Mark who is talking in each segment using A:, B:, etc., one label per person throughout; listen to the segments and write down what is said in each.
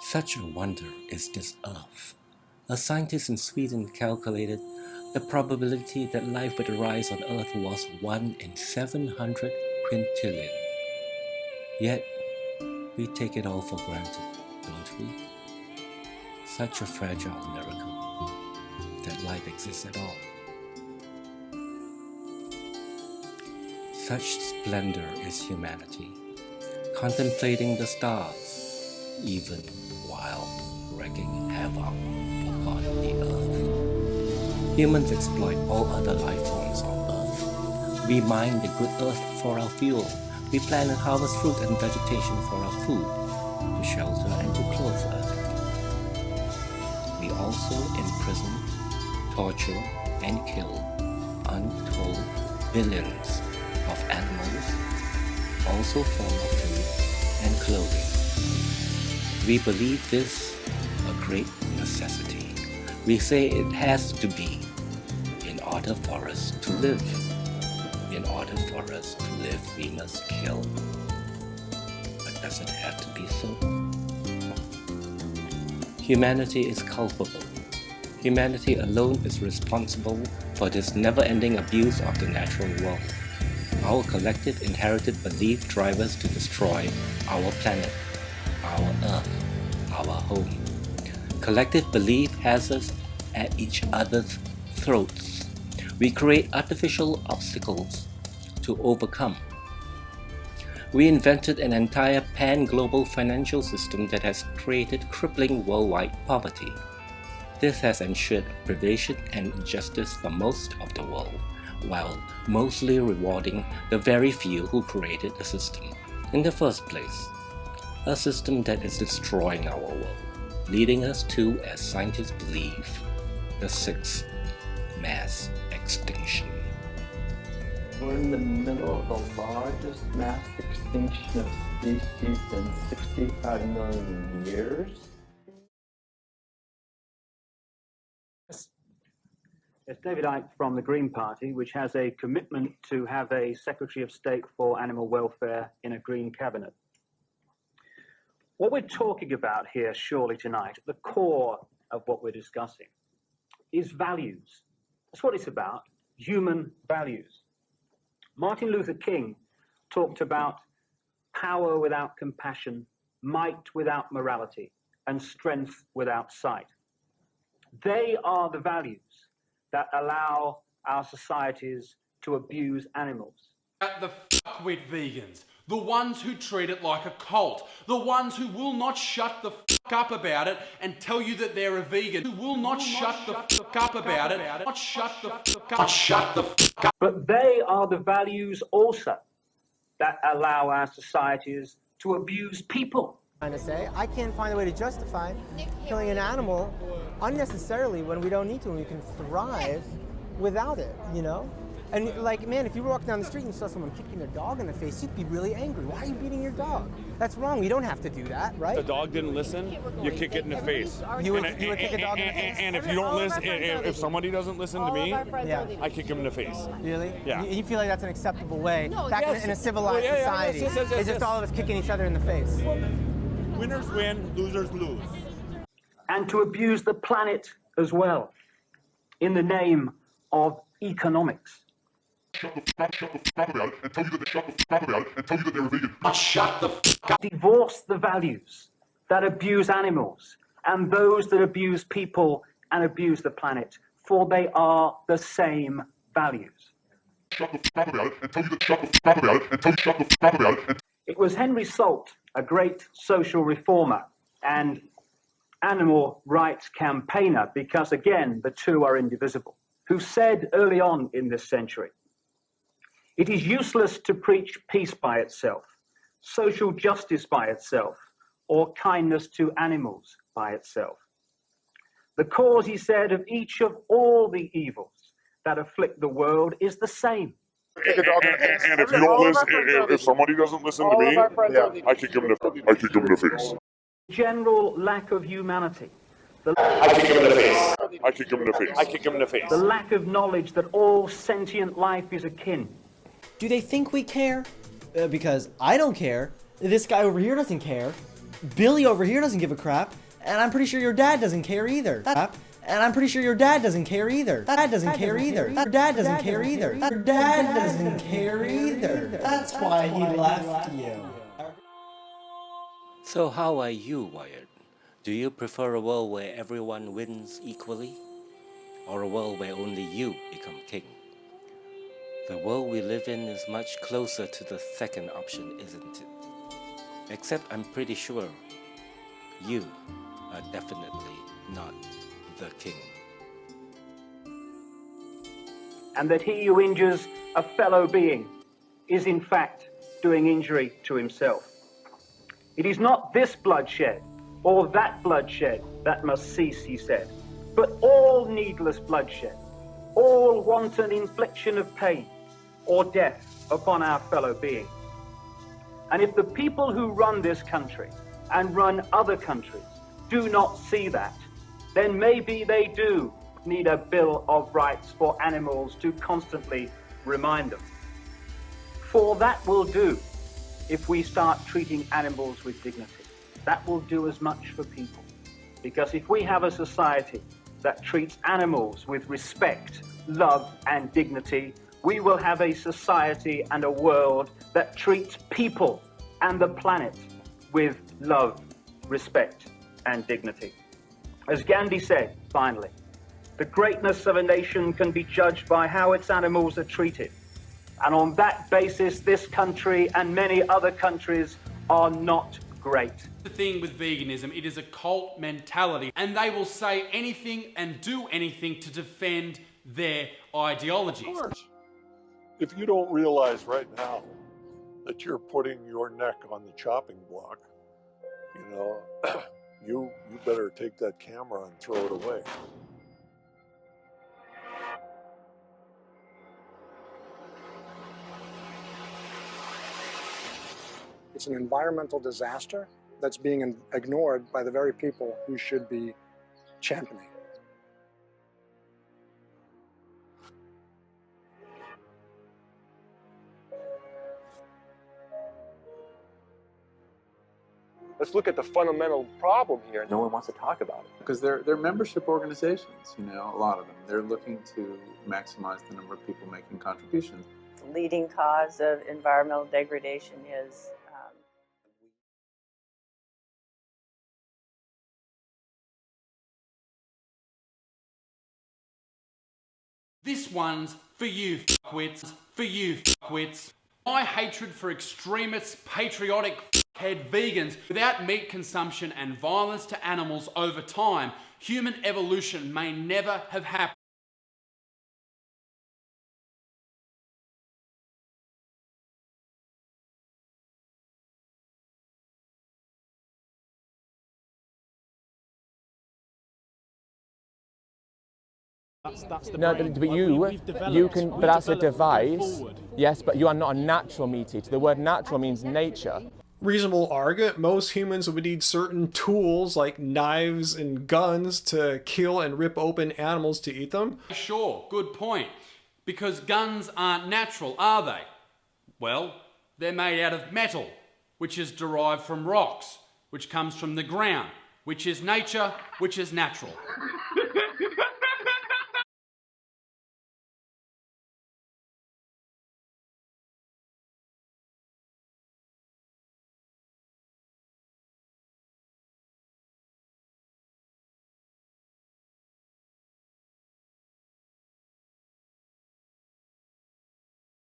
A: Such a wonder is this Earth. A scientist in Sweden calculated the probability that life would arise on Earth was 1 in 700 quintillion. Yet, we take it all for granted, don't we? Such a fragile miracle that life exists at all. Such splendor is humanity, contemplating the stars, even while wreaking havoc upon the earth. Humans exploit all other life forms on Earth. We mine the good earth for our fuel. We plant and harvest fruit and vegetation for our food, to shelter and to clothe us. We also imprison, torture, and kill untold billions of animals, also for our food and clothing. We believe this a great necessity. We say it has to be in order for us to live. In order for us to live, we must kill. But does it have to be so? Humanity is culpable. Humanity alone is responsible for this never-ending abuse of the natural world. Our collective inherited belief drives us to destroy our planet, our Earth, our home. Collective belief has us at each other's throats. We create artificial obstacles to overcome. We invented an entire pan-global financial system that has created crippling worldwide poverty. This has ensured privation and injustice for most of the world, while mostly rewarding the very few who created the system in the first place. A system that is destroying our world, leading us to, as scientists believe, the sixth mass extinction.
B: We're in the middle of the largest mass extinction of species in 65 million years.
C: It's David Icke from the Green Party, which has a commitment to have a Secretary of State for Animal Welfare in a Green Cabinet. What we're talking about here, surely tonight, at the core of what we're discussing, is values. That's what it's about, human values. Martin Luther King talked about power without compassion, might without morality, and strength without sight. They are the values that allow our societies to abuse animals.
D: The fuckwit vegans, the ones who treat it like a cult, the ones who will not shut the fuck up about it and tell you that they're a vegan, who will not shut the fuck up about it, not shut the fuck up, shut the fuck up.
C: But they are the values also that allow our societies to abuse people.
E: Trying to say, I can't find a way to justify killing an animal unnecessarily when we don't need to, and we can thrive without it, you know? And like, man, if you were walking down the street and you saw someone kicking their dog in the face, you'd be really angry. Why are you beating your dog? That's wrong. You don't have to do that, right?
F: The dog didn't listen, you kick it in the face.
E: You would kick a dog in the face?
F: And if you don't listen, if somebody doesn't listen to me, I kick him in the face.
E: Really?
F: Yeah.
E: You feel like that's an acceptable way back
F: yes.
E: in a civilized
F: Well, yeah,
E: society?
F: yes,
E: It's just all of us kicking each other in the face.
F: Winners win, losers lose.
C: And to abuse the planet as well, in the name of economics.
G: Shut the fuck about it and tell you that shut the fuck about it and tell you that they're a vegan.
D: Shut the fuck up.
C: Divorce the values that abuse animals and those that abuse people and abuse the planet, for they are the same values.
G: Shut the fuck about it and tell you that shut the fuck about it and tell you shut the fuck about it.
C: It was Henry Salt, a great social reformer and animal rights campaigner, because again, the two are indivisible, who said early on in this century, "It is useless to preach peace by itself, social justice by itself, or kindness to animals by itself. The cause," he said, "of each of all the evils that afflict the world is the same."
G: And if you don't listen, if somebody doesn't listen to me, I kick him in the face.
C: General lack of humanity.
F: I kick him in the face.
G: I kick him in the face.
F: I kick him in the face.
C: The lack of knowledge that all sentient life is akin.
H: Do they think we care? Because I don't care. This guy over here doesn't care. Billy over here doesn't give a crap, and I'm pretty sure your dad doesn't care either. And I'm pretty sure your dad doesn't care either. Dad doesn't care either. Your dad doesn't care either. Your dad doesn't care either. That's why he left you.
A: So how are you wired? Do you prefer a world where everyone wins equally? Or a world where only you become king? The world we live in is much closer to the second option, isn't it? Except I'm pretty sure you are definitely not the king.
C: And that he who injures a fellow being is in fact doing injury to himself. It is not this bloodshed or that bloodshed that must cease, he said, but all needless bloodshed, all wanton infliction of pain or death upon our fellow being. And if the people who run this country and run other countries do not see that, then maybe they do need a Bill of Rights for animals to constantly remind them. For that will do if we start treating animals with dignity. That will do as much for people. Because if we have a society that treats animals with respect, love, and dignity, we will have a society and a world that treats people and the planet with love, respect, and dignity. As Gandhi said, finally, the greatness of a nation can be judged by how its animals are treated. And on that basis, this country and many other countries are not great.
D: The thing with veganism, it is a cult mentality, and they will say anything and do anything to defend their ideologies.
I: Of course. If you don't realize right now that you're putting your neck on the chopping block, you know, you better take that camera and throw it away.
J: It's an environmental disaster that's being ignored by the very people who should be championing.
K: Let's look at the fundamental problem here.
B: No one wants to talk about it because they're membership organizations, you know, a lot of them. They're looking to maximize the number of people making contributions.
L: The leading cause of environmental degradation is
D: This one's for you, fuckwits. For you, fuckwits. My hatred for extremists, patriotic head vegans. Without meat consumption and violence to animals over time, human evolution may never have happened.
M: No, but you can, but that's a device. Yes, but you are not a natural meat eater. The word natural means nature.
N: Reasonable argument, most humans would need certain tools like knives and guns to kill and rip open animals to eat them.
D: Sure, good point. Because guns aren't natural, are they? Well, they're made out of metal, which is derived from rocks, which comes from the ground, which is nature, which is natural.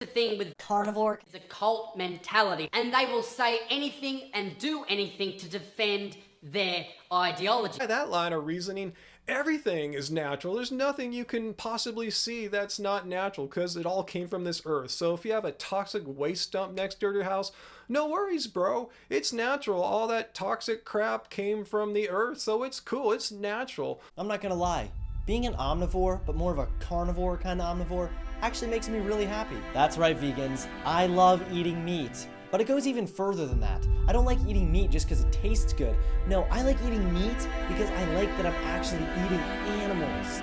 O: The thing with carnivore is a cult mentality, and they will say anything and do anything to defend their ideology.
N: By that line of reasoning, everything is natural. There's nothing you can possibly see that's not natural because it all came from this earth. So if you have a toxic waste dump next door to your house, no worries, bro. It's natural. All that toxic crap came from the earth, so it's cool. It's natural.
H: I'm not gonna lie. Being an omnivore, but more of a carnivore kind of omnivore, actually makes me really happy. That's right, vegans. I love eating meat. But it goes even further than that. I don't like eating meat just because it tastes good. No, I like eating meat because I like that I'm actually eating animals.